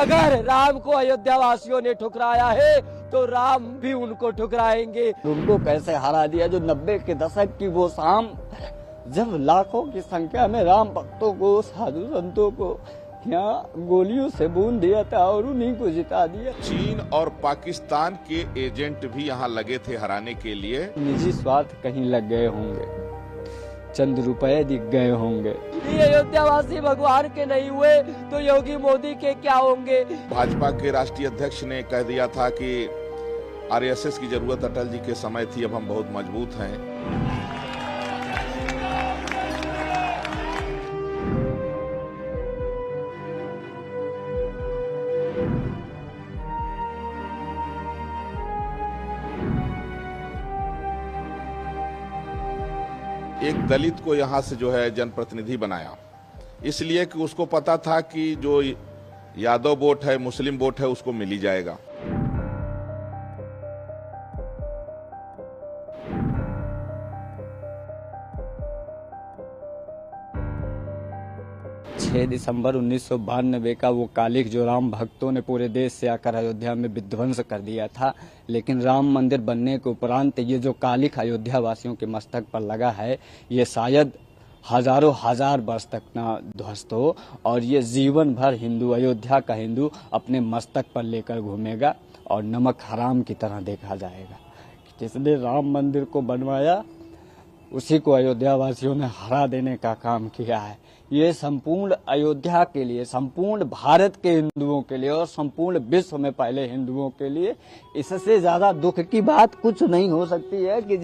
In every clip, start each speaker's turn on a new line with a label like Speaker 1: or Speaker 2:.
Speaker 1: अगर राम को अयोध्या वासियों ने ठुकराया है तो राम भी उनको ठुकराएंगे।
Speaker 2: उनको कैसे हरा दिया जो 90 के दशक की वो शाम, जब लाखों की संख्या में राम भक्तों को, साधु संतों को यहाँ गोलियों से भून दिया था और उन्हीं को जिता दिया।
Speaker 3: चीन और पाकिस्तान के एजेंट भी यहाँ लगे थे हराने के लिए।
Speaker 2: निजी स्वार्थ कहीं लग गए होंगे, चंद रुपए दिख गए होंगे।
Speaker 1: ये अयोध्यावासी भगवान के नहीं हुए तो योगी मोदी के क्या होंगे।
Speaker 3: भाजपा के राष्ट्रीय अध्यक्ष ने कह दिया था कि आरएसएस की जरूरत अटल जी के समय थी, अब हम बहुत मजबूत हैं। एक दलित को यहाँ से जो है जनप्रतिनिधि बनाया, इसलिए कि उसको पता था कि जो यादव वोट है, मुस्लिम वोट है, उसको मिल ही जाएगा।
Speaker 2: दिसंबर 1992 का वो कालिख जो राम भक्तों ने पूरे देश से आकर अयोध्या में विध्वंस कर दिया था, लेकिन राम मंदिर बनने के उपरांत ये जो कालिख अयोध्या वासियों के मस्तक पर लगा है, ये शायद हजारों हजार वर्ष तक ना ध्वस्त हो और ये जीवन भर हिंदू, अयोध्या का हिंदू अपने मस्तक पर लेकर घूमेगा और नमक हराम की तरह देखा जाएगा। जिसने राम मंदिर को बनवाया उसी को अयोध्या वासियों ने हरा देने का काम किया है। ये संपूर्ण अयोध्या के लिए, संपूर्ण भारत के हिंदुओं के लिए और संपूर्ण विश्व में पहले हिंदुओं के लिए इससे ज्यादा दुख की बात कुछ नहीं हो सकती है कि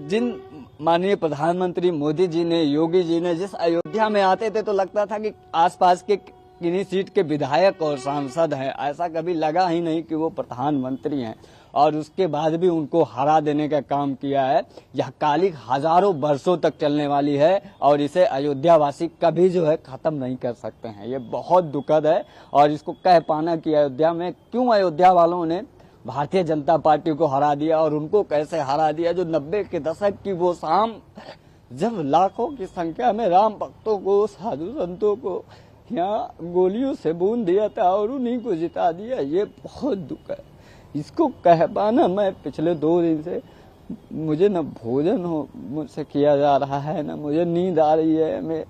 Speaker 2: जिन माननीय प्रधानमंत्री मोदी जी ने, योगी जी ने जिस अयोध्या में आते थे तो लगता था कि आसपास के किन्हीं सीट के विधायक और सांसद हैं, ऐसा कभी लगा ही नहीं कि वो प्रधानमंत्री हैं। और उसके बाद भी उनको हरा देने का काम किया है। यह कालिख हजारों वर्षों तक चलने वाली है और इसे अयोध्या वासी कभी जो है खत्म नहीं कर सकते हैं। ये बहुत दुखद है और इसको कह पाना कि अयोध्या में क्यों अयोध्या वालों ने भारतीय जनता पार्टी को हरा दिया और उनको कैसे हरा दिया जो 90 के दशक की वो शाम, जब लाखों की संख्या में राम भक्तों को, साधु संतों को यहाँ गोलियों से भून दिया था और उन्हीं को जिता दिया। ये बहुत दुख है। इसको कह पाना, मैं पिछले 2 दिन से मुझे न भोजन हो मुझसे किया जा रहा है, न मुझे नींद आ रही है, मैं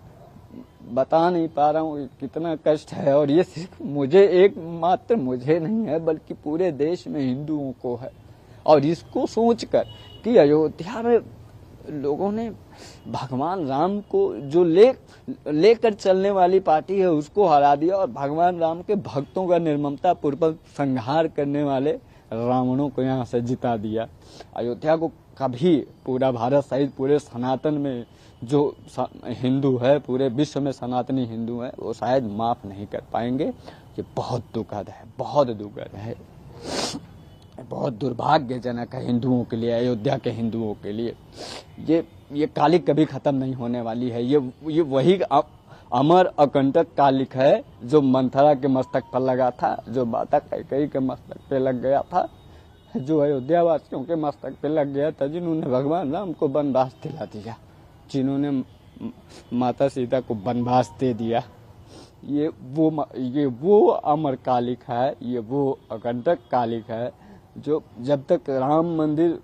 Speaker 2: बता नहीं पा रहा हूँ कितना कष्ट है। और ये सिर्फ मुझे, एक मात्र मुझे नहीं है बल्कि पूरे देश में हिंदुओं को है। और इसको सोचकर कि अयोध्या में लोगों ने भगवान राम को जो लेकर चलने वाली पार्टी है उसको हरा दिया और भगवान राम के भक्तों का निर्ममता पूर्वक संहार करने वाले रावणों को यहाँ से जिता दिया। अयोध्या को कभी पूरा भारत सहित पूरे सनातन में जो हिंदू है, पूरे विश्व में सनातनी हिंदू है, वो शायद माफ नहीं कर पाएंगे। ये बहुत दुखद है, बहुत दुखद है, बहुत दुर्भाग्यजनक है हिंदुओं के लिए, अयोध्या के हिंदुओं के लिए। ये कालिख कभी खत्म नहीं होने वाली है। ये वही अमर अकंटक कालिख है जो मंथरा के मस्तक पर लगा था, जो माता कैकेयी के मस्तक पे लग गया था, जो अयोध्या वासियों के मस्तक पे लग गया था, जिन्होंने भगवान राम को वनवास दिला दिया, जिन्होंने माता सीता को वनवास दे दिया। ये वो अमर कालिख है, ये वो अकंटक कालिख है जो जब तक राम मंदिर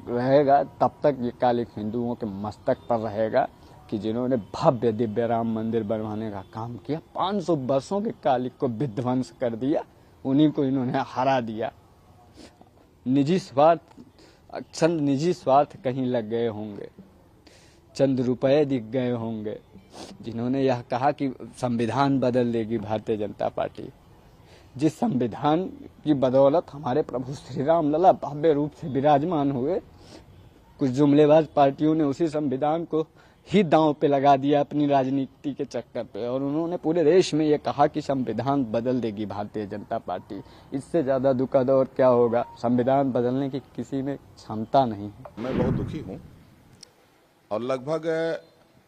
Speaker 2: रहेगा तब तक ये कालिख हिंदुओं के मस्तक पर रहेगा कि जिन्होंने भव्य दिव्य राम मंदिर बनवाने का काम किया, 500 वर्षों के कालिख को विध्वंस कर दिया, उन्हीं को इन्होंने हरा दिया। चंद निजी स्वार्थ कहीं लग गए होंगे, चंद रुपए दिख गए होंगे। जिन्होंने यह कहा कि संविधान बदल देगी भारतीय जनता पार्टी, जिस संविधान की बदौलत हमारे प्रभु श्री राम लला भव्य रूप से विराजमान हुए, कुछ जुमलेबाज पार्टियों ने उसी संविधान को ही दांव पे लगा दिया अपनी राजनीति के चक्कर पे, और उन्होंने पूरे देश में ये कहा कि संविधान बदल देगी भारतीय जनता पार्टी। इससे ज्यादा दुखद और क्या होगा। संविधान बदलने की किसी में क्षमता नहीं है।
Speaker 3: मैं बहुत दुखी हूँ और लगभग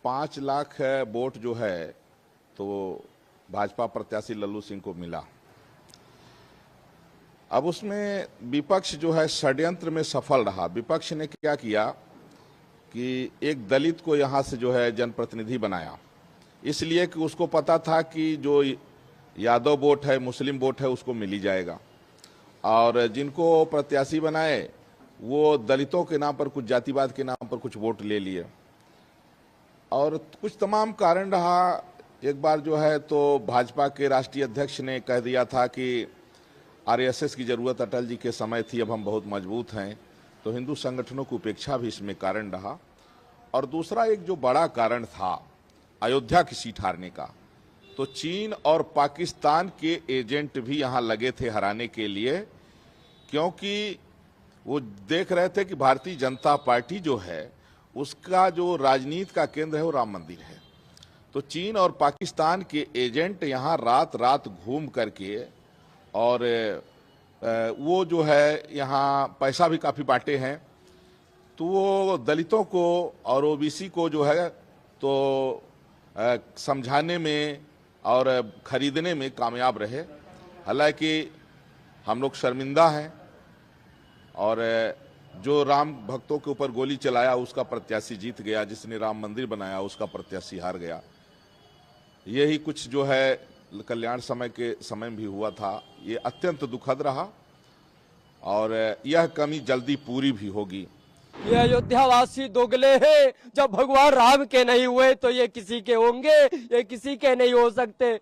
Speaker 3: 5 लाख वोट जो है तो भाजपा प्रत्याशी लल्लू सिंह को मिला। अब उसमें विपक्ष जो है षड्यंत्र में सफल रहा। विपक्ष ने क्या किया कि एक दलित को यहाँ से जो है जनप्रतिनिधि बनाया, इसलिए कि उसको पता था कि जो यादव वोट है, मुस्लिम वोट है, उसको मिल ही जाएगा। और जिनको प्रत्याशी बनाए वो दलितों के नाम पर, कुछ जातिवाद के नाम पर कुछ वोट ले लिए, और कुछ तमाम कारण रहा। एक बार जो है तो भाजपा के राष्ट्रीय अध्यक्ष ने कह दिया था कि आरएसएस की जरूरत अटल जी के समय थी, अब हम बहुत मजबूत हैं, तो हिंदू संगठनों की उपेक्षा भी इसमें कारण रहा। और दूसरा एक जो बड़ा कारण था अयोध्या की सीट हारने का, तो चीन और पाकिस्तान के एजेंट भी यहां लगे थे हराने के लिए, क्योंकि वो देख रहे थे कि भारतीय जनता पार्टी जो है उसका जो राजनीति का केंद्र है वो राम मंदिर है। तो चीन और पाकिस्तान के एजेंट यहाँ रात रात घूम करके और वो जो है यहाँ पैसा भी काफी बांटे हैं, तो वो दलितों को और ओबीसी को जो है तो समझाने में और खरीदने में कामयाब रहे। हालांकि हम लोग शर्मिंदा हैं, और जो राम भक्तों के ऊपर गोली चलाया उसका प्रत्याशी जीत गया, जिसने राम मंदिर बनाया उसका प्रत्याशी हार गया। यही कुछ जो है कल्याण समय के समय भी हुआ था। ये अत्यंत दुखद रहा और यह कमी जल्दी पूरी भी होगी।
Speaker 1: ये अयोध्यावासी दोगले हैं, जब भगवान राम के नहीं हुए तो ये किसी के होंगे, ये किसी के नहीं हो सकते।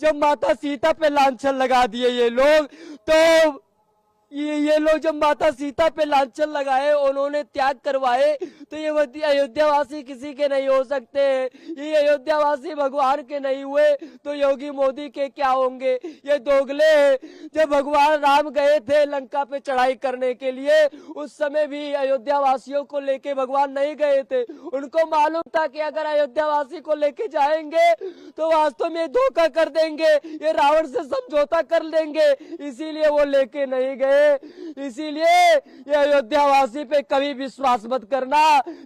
Speaker 1: जब माता सीता पे लांछन लगा दिए ये लोग, तो ये लोग जब माता सीता पे लांछन लगाए, उन्होंने त्याग करवाए, तो ये अयोध्यावासी किसी के नहीं हो सकते। ये अयोध्यावासी भगवान के नहीं हुए तो योगी मोदी के क्या होंगे। ये दोगले हैं। जब भगवान राम गए थे लंका पे चढ़ाई करने के लिए, उस समय भी अयोध्यावासियों को लेके भगवान नहीं गए थे। उनको मालूम था कि अगर अयोध्यावासी को लेके जाएंगे तो वास्तव में धोखा कर देंगे, ये रावण से समझौता कर लेंगे, इसीलिए वो लेके नहीं गए। इसीलिए ये अयोध्यावासी पे कभी विश्वास मत करना।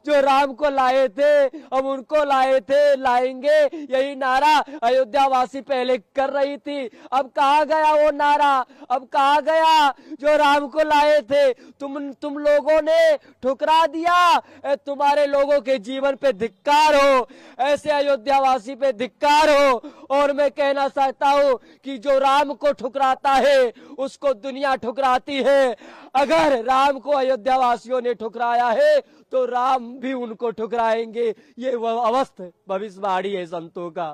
Speaker 1: जो राम को लाए थे अब उनको लाए थे, लाएंगे, यही नारा अयोध्यावासी पहले कर रही थी। अब कहाँ गया वो नारा, अब कहाँ गया जो राम को लाए थे। तुम लोगों ने ठुकरा दिया। तुम्हारे लोगों के जीवन पे धिक्कार हो, ऐसे अयोध्यावासी पे धिक्कार हो। और मैं कहना चाहता हूँ कि जो राम को ठुकराता है उसको दुनिया ठुकराती है। अगर राम को अयोध्यावासियों ने ठुकराया है तो राम भी उनको ठुकराएंगे। ये वह अवस्था भविष्यवाणी है संतों का।